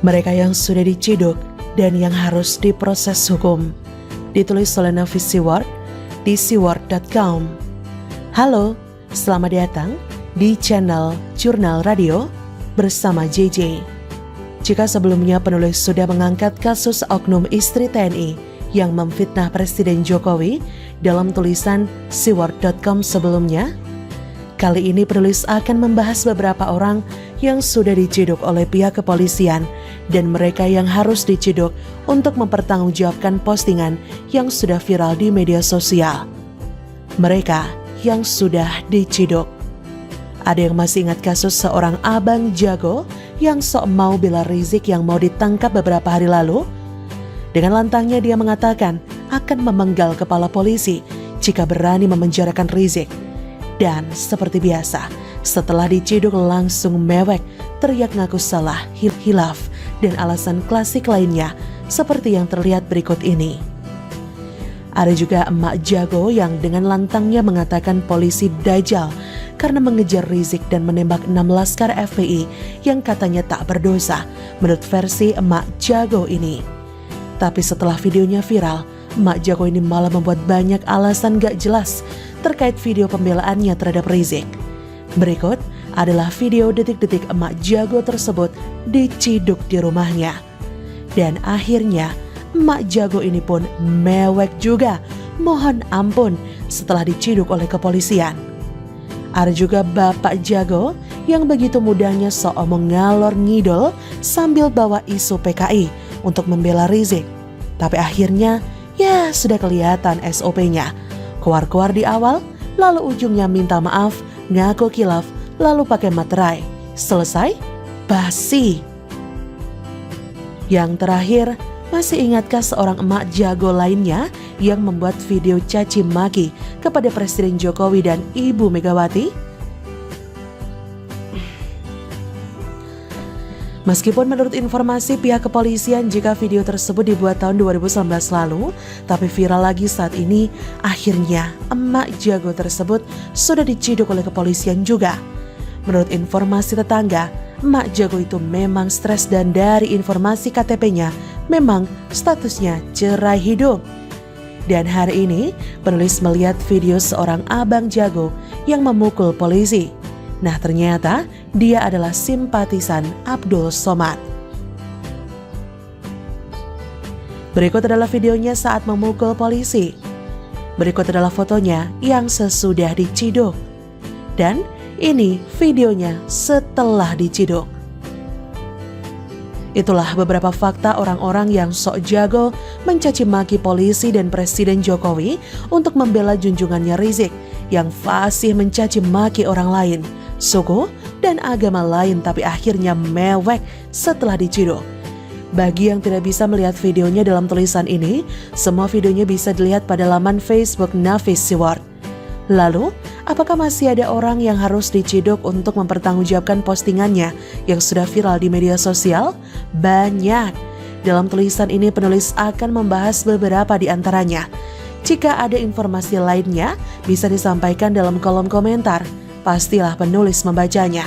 Mereka yang sudah diciduk dan yang harus diproses hukum. Ditulis oleh Nafis Siward di siward.com. Halo, selamat datang di channel Jurnal Radio bersama JJ. Jika sebelumnya penulis sudah mengangkat kasus oknum istri TNI yang memfitnah Presiden Jokowi dalam tulisan siward.com sebelumnya, kali ini penulis akan membahas beberapa orang yang sudah diciduk oleh pihak kepolisian dan mereka yang harus diciduk untuk mempertanggungjawabkan postingan yang sudah viral di media sosial. Mereka yang sudah diciduk. Ada yang masih ingat kasus seorang abang jago yang sok mau bela Rizik yang mau ditangkap beberapa hari lalu? Dengan lantangnya dia mengatakan akan memenggal kepala polisi jika berani memenjarakan Rizik. Dan seperti biasa, setelah diciduk langsung mewek, teriak ngaku salah, hilaf, dan alasan klasik lainnya seperti yang terlihat berikut ini. Ada juga emak jago yang dengan lantangnya mengatakan polisi dajal karena mengejar Rizik dan menembak 6 laskar FPI yang katanya tak berdosa menurut versi emak jago ini. Tapi setelah videonya viral, emak jago ini malah membuat banyak alasan gak jelas terkait video pembelaannya terhadap Rizik. Berikut adalah video detik-detik emak jago tersebut diciduk di rumahnya. Dan akhirnya emak jago ini pun mewek juga, mohon ampun, setelah diciduk oleh kepolisian. Ada juga bapak jago yang begitu mudahnya sok omong ngalor ngidol sambil bawa isu PKI untuk membela Rizik. Tapi akhirnya ya sudah kelihatan SOP-nya. Keluar-keluar di awal, lalu ujungnya minta maaf, ngaku kilaf, lalu pakai materai. Selesai? Basi. Yang terakhir, masih ingatkah seorang emak jago lainnya yang membuat video caci maki kepada Presiden Jokowi dan Ibu Megawati? Meskipun menurut informasi pihak kepolisian jika video tersebut dibuat tahun 2019 lalu, tapi viral lagi saat ini, akhirnya emak jago tersebut sudah diciduk oleh kepolisian juga. Menurut informasi tetangga, emak jago itu memang stres dan dari informasi KTP-nya memang statusnya cerai hidup. Dan hari ini penulis melihat video seorang abang jago yang memukul polisi. Nah ternyata dia adalah simpatisan Abdul Somad. Berikut adalah videonya saat memukul polisi. Berikut adalah fotonya yang sesudah diciduk. Dan ini videonya setelah diciduk. Itulah beberapa fakta orang-orang yang sok jago mencaci maki polisi dan Presiden Jokowi untuk membela junjungannya Rizik yang fasih mencaci maki orang lain, suku, dan agama lain tapi akhirnya mewek setelah diciduk. Bagi yang tidak bisa melihat videonya dalam tulisan ini, semua videonya bisa dilihat pada laman Facebook Nafis Siward. Lalu, apakah masih ada orang yang harus diciduk untuk mempertanggungjawabkan postingannya yang sudah viral di media sosial? Banyak. Dalam tulisan ini penulis akan membahas beberapa di antaranya. Jika ada informasi lainnya, bisa disampaikan dalam kolom komentar. Pastilah penulis membacanya.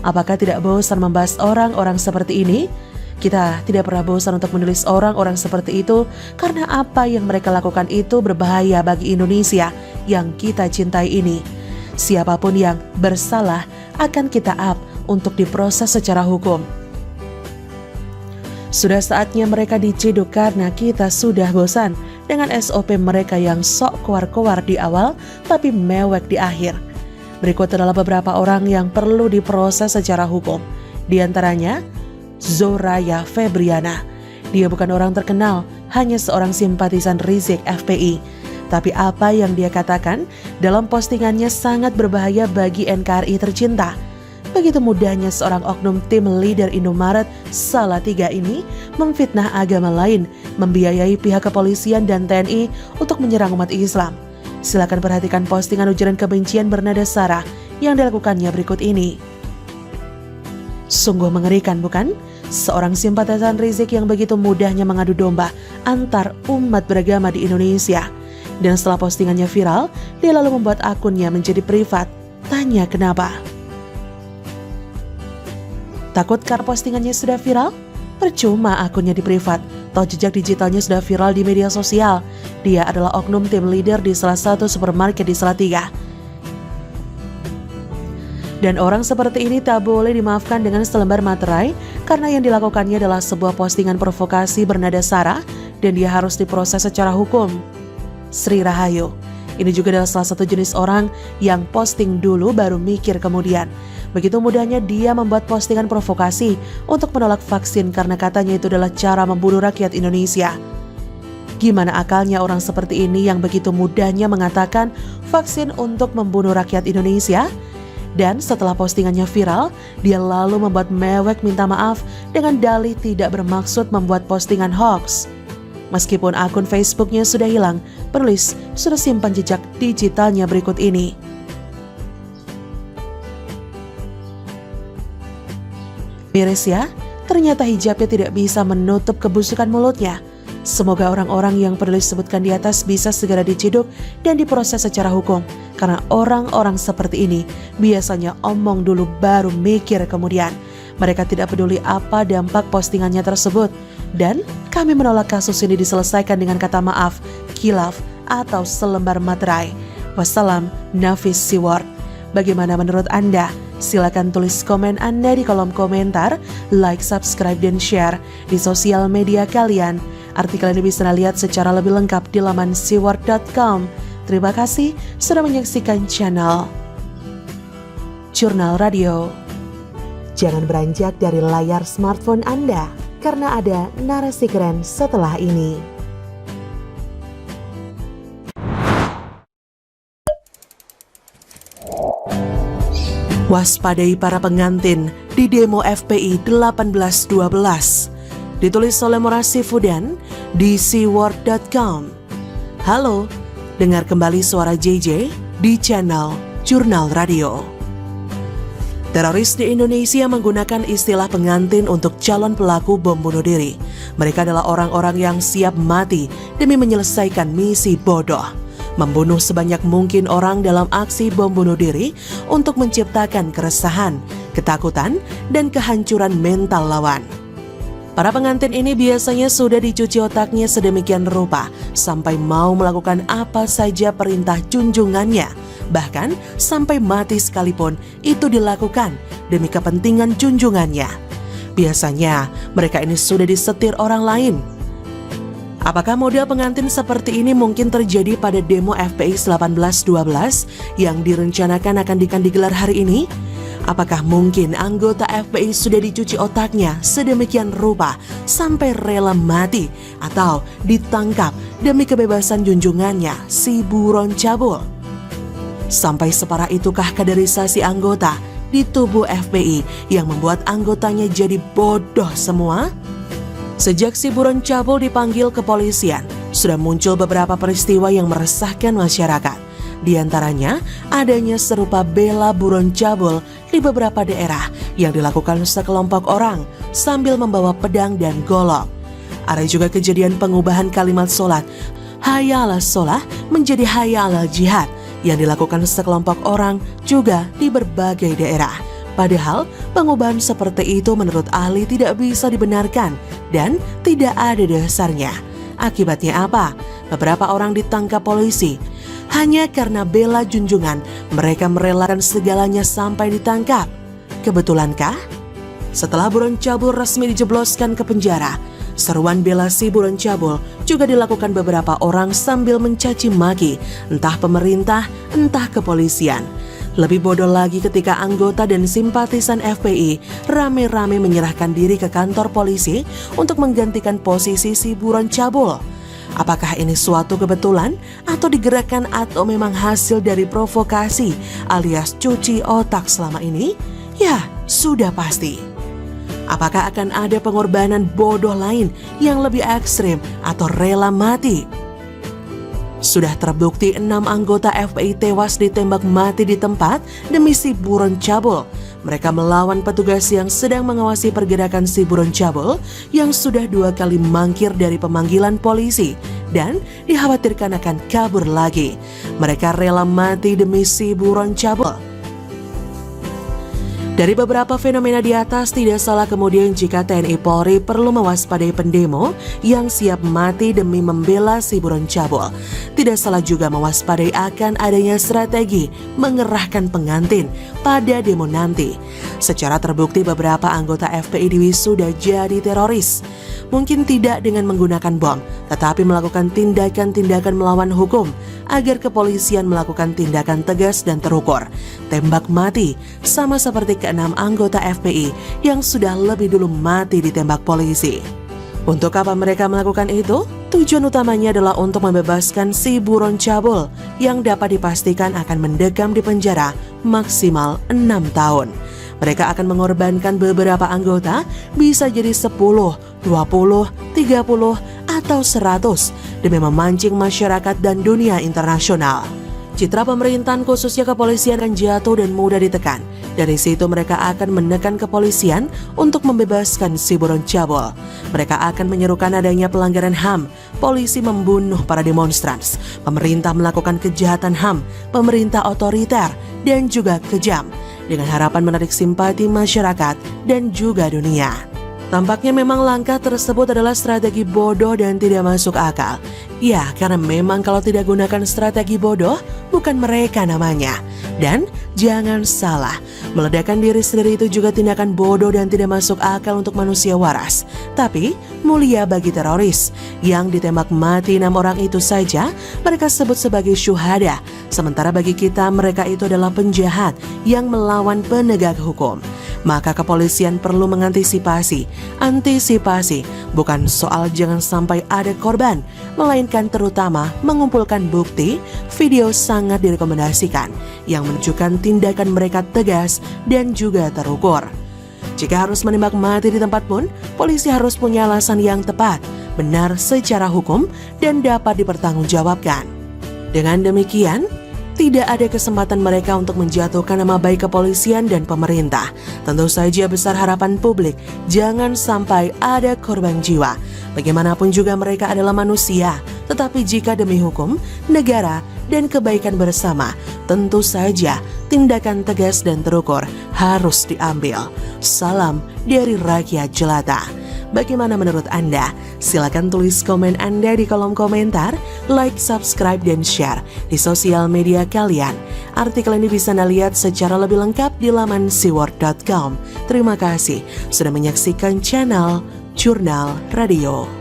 Apakah tidak bosan membahas orang-orang seperti ini? Kita tidak pernah bosan untuk menulis orang-orang seperti itu karena apa yang mereka lakukan itu berbahaya bagi Indonesia yang kita cintai ini. Siapapun yang bersalah akan kita up untuk diproses secara hukum. Sudah saatnya mereka diciduk karena kita sudah bosan dengan SOP mereka yang sok keluar-keluar di awal tapi mewek di akhir. Berikut adalah beberapa orang yang perlu diproses secara hukum. Di antaranya Zoraya Febriana. Dia bukan orang terkenal, hanya seorang simpatisan Rizik FPI. Tapi apa yang dia katakan dalam postingannya sangat berbahaya bagi NKRI tercinta. Begitu mudahnya seorang oknum tim leader Indomaret Salatiga ini memfitnah agama lain, membiayai pihak kepolisian dan TNI untuk menyerang umat Islam. Silakan perhatikan postingan ujaran kebencian bernada sara yang dilakukannya berikut ini. Sungguh mengerikan bukan? Seorang simpatisan Rizik yang begitu mudahnya mengadu domba antar umat beragama di Indonesia. Dan setelah postingannya viral, dia lalu membuat akunnya menjadi privat. Tanya kenapa? Takut karena postingannya sudah viral? Percuma akunnya di privat, toh jejak digitalnya sudah viral di media sosial. Dia adalah oknum tim leader di salah satu supermarket di Salatiga. Dan orang seperti ini tak boleh dimaafkan dengan selembar materai karena yang dilakukannya adalah sebuah postingan provokasi bernada sara dan dia harus diproses secara hukum. Sri Rahayu, ini juga adalah salah satu jenis orang yang posting dulu baru mikir kemudian. Begitu mudahnya dia membuat postingan provokasi untuk menolak vaksin karena katanya itu adalah cara membunuh rakyat Indonesia. Gimana akalnya orang seperti ini yang begitu mudahnya mengatakan vaksin untuk membunuh rakyat Indonesia? Dan setelah postingannya viral, dia lalu membuat mewek minta maaf dengan dalih tidak bermaksud membuat postingan hoax. Meskipun akun Facebooknya sudah hilang, penulis sudah simpan jejak digitalnya berikut ini. Miris ya, ternyata hijabnya tidak bisa menutup kebusukan mulutnya. Semoga orang-orang yang perlu disebutkan di atas bisa segera diciduk dan diproses secara hukum. Karena orang-orang seperti ini biasanya omong dulu baru mikir kemudian. Mereka tidak peduli apa dampak postingannya tersebut. Dan kami menolak kasus ini diselesaikan dengan kata maaf, khilaf, atau selembar materai. Wassalam, Nafis Siward. Bagaimana menurut Anda? Silakan tulis komen Anda di kolom komentar, like, subscribe, dan share di sosial media kalian. Artikel ini bisa lihat secara lebih lengkap di laman siward.com. Terima kasih sudah menyaksikan channel Jurnal Radio. Jangan beranjak dari layar smartphone Anda, karena ada narasi keren setelah ini. Waspadai para pengantin di demo FPI 1812. Ditulis oleh Morasi Fudan di siward.com. Halo, dengar kembali suara JJ di channel Jurnal Radio. Teroris di Indonesia menggunakan istilah pengantin untuk calon pelaku bom bunuh diri. Mereka adalah orang-orang yang siap mati demi menyelesaikan misi bodoh. Membunuh sebanyak mungkin orang dalam aksi bom bunuh diri untuk menciptakan keresahan, ketakutan, dan kehancuran mental lawan. Para pengantin ini biasanya sudah dicuci otaknya sedemikian rupa sampai mau melakukan apa saja perintah junjungannya. Bahkan sampai mati sekalipun itu dilakukan demi kepentingan junjungannya. Biasanya mereka ini sudah disetir orang lain. Apakah model pengantin seperti ini mungkin terjadi pada demo FPI 1812 yang direncanakan akan digelar hari ini? Apakah mungkin anggota FPI sudah dicuci otaknya sedemikian rupa sampai rela mati atau ditangkap demi kebebasan junjungannya si buron cabul? Sampai separah itukah kaderisasi anggota di tubuh FPI yang membuat anggotanya jadi bodoh semua? Sejak si buron cabul dipanggil kepolisian, sudah muncul beberapa peristiwa yang meresahkan masyarakat. Di antaranya, adanya serupa bela buron cabul di beberapa daerah yang dilakukan sekelompok orang sambil membawa pedang dan golok. Ada juga kejadian pengubahan kalimat sholat, hayya 'alas sholah menjadi hayya 'alal jihad yang dilakukan sekelompok orang juga di berbagai daerah. Padahal pengubahan seperti itu menurut ahli tidak bisa dibenarkan dan tidak ada dasarnya. Akibatnya apa? Beberapa orang ditangkap polisi. Hanya karena bela junjungan, mereka merelakan segalanya sampai ditangkap. Kebetulankah? Setelah buron cabul resmi dijebloskan ke penjara, seruan bela si buron cabul juga dilakukan beberapa orang sambil mencaci maki, entah pemerintah, entah kepolisian. Lebih bodoh lagi ketika anggota dan simpatisan FPI rame-rame menyerahkan diri ke kantor polisi untuk menggantikan posisi si buron cabul. Apakah ini suatu kebetulan atau digerakkan atau memang hasil dari provokasi alias cuci otak selama ini? Ya, sudah pasti. Apakah akan ada pengorbanan bodoh lain yang lebih ekstrim atau rela mati? Sudah terbukti 6 anggota FPI tewas ditembak mati di tempat demi si buron cabul. Mereka melawan petugas yang sedang mengawasi pergerakan si buron cabul yang sudah 2 kali mangkir dari pemanggilan polisi dan dikhawatirkan akan kabur lagi. Mereka rela mati demi si buron cabul. Dari beberapa fenomena di atas, tidak salah kemudian jika TNI Polri perlu mewaspadai pendemo yang siap mati demi membela si buron cabul. Tidak salah juga mewaspadai akan adanya strategi mengerahkan pengantin pada demo nanti. Secara terbukti beberapa anggota FPI di WISU sudah jadi teroris. Mungkin tidak dengan menggunakan bom, tetapi melakukan tindakan-tindakan melawan hukum agar kepolisian melakukan tindakan tegas dan terukur. Tembak mati, sama seperti ke-6 anggota FPI yang sudah lebih dulu mati ditembak polisi. Untuk apa mereka melakukan itu? Tujuan utamanya adalah untuk membebaskan si buron cabul yang dapat dipastikan akan mendekam di penjara maksimal 6 tahun. Mereka akan mengorbankan beberapa anggota, bisa jadi 10, 20, 30, atau 100 demi memancing masyarakat dan dunia internasional. Citra pemerintahan khususnya kepolisian akan jatuh dan mudah ditekan. Dari situ mereka akan menekan kepolisian untuk membebaskan si buron cabul. Mereka akan menyerukan adanya pelanggaran HAM, polisi membunuh para demonstran, pemerintah melakukan kejahatan HAM, pemerintah otoriter dan juga kejam, dengan harapan menarik simpati masyarakat dan juga dunia. Tampaknya memang langkah tersebut adalah strategi bodoh dan tidak masuk akal. Ya, karena memang kalau tidak gunakan strategi bodoh, bukan mereka namanya. Dan jangan salah, meledakan diri sendiri itu juga tindakan bodoh dan tidak masuk akal untuk manusia waras. Tapi mulia bagi teroris yang ditembak mati 6 orang itu saja mereka sebut sebagai syuhada. Sementara bagi kita mereka itu adalah penjahat yang melawan penegak hukum. Maka kepolisian perlu mengantisipasi. Antisipasi bukan soal jangan sampai ada korban, melainkan terutama mengumpulkan bukti. Video sangat direkomendasikan yang menunjukkan tindakan mereka tegas dan juga terukur. Jika harus menembak mati di tempat pun, polisi harus punya alasan yang tepat, benar secara hukum, dan dapat dipertanggungjawabkan. Dengan demikian, tidak ada kesempatan mereka untuk menjatuhkan nama baik kepolisian dan pemerintah. Tentu saja besar harapan publik, jangan sampai ada korban jiwa. Bagaimanapun juga mereka adalah manusia, tetapi jika demi hukum, negara, dan kebaikan bersama, tentu saja tindakan tegas dan terukur harus diambil. Salam dari rakyat jelata. Bagaimana menurut Anda? Silakan tulis komen Anda di kolom komentar, like, subscribe, dan share di sosial media kalian. Artikel ini bisa Anda lihat secara lebih lengkap di laman siward.com. Terima kasih sudah menyaksikan channel Jurnal Radio.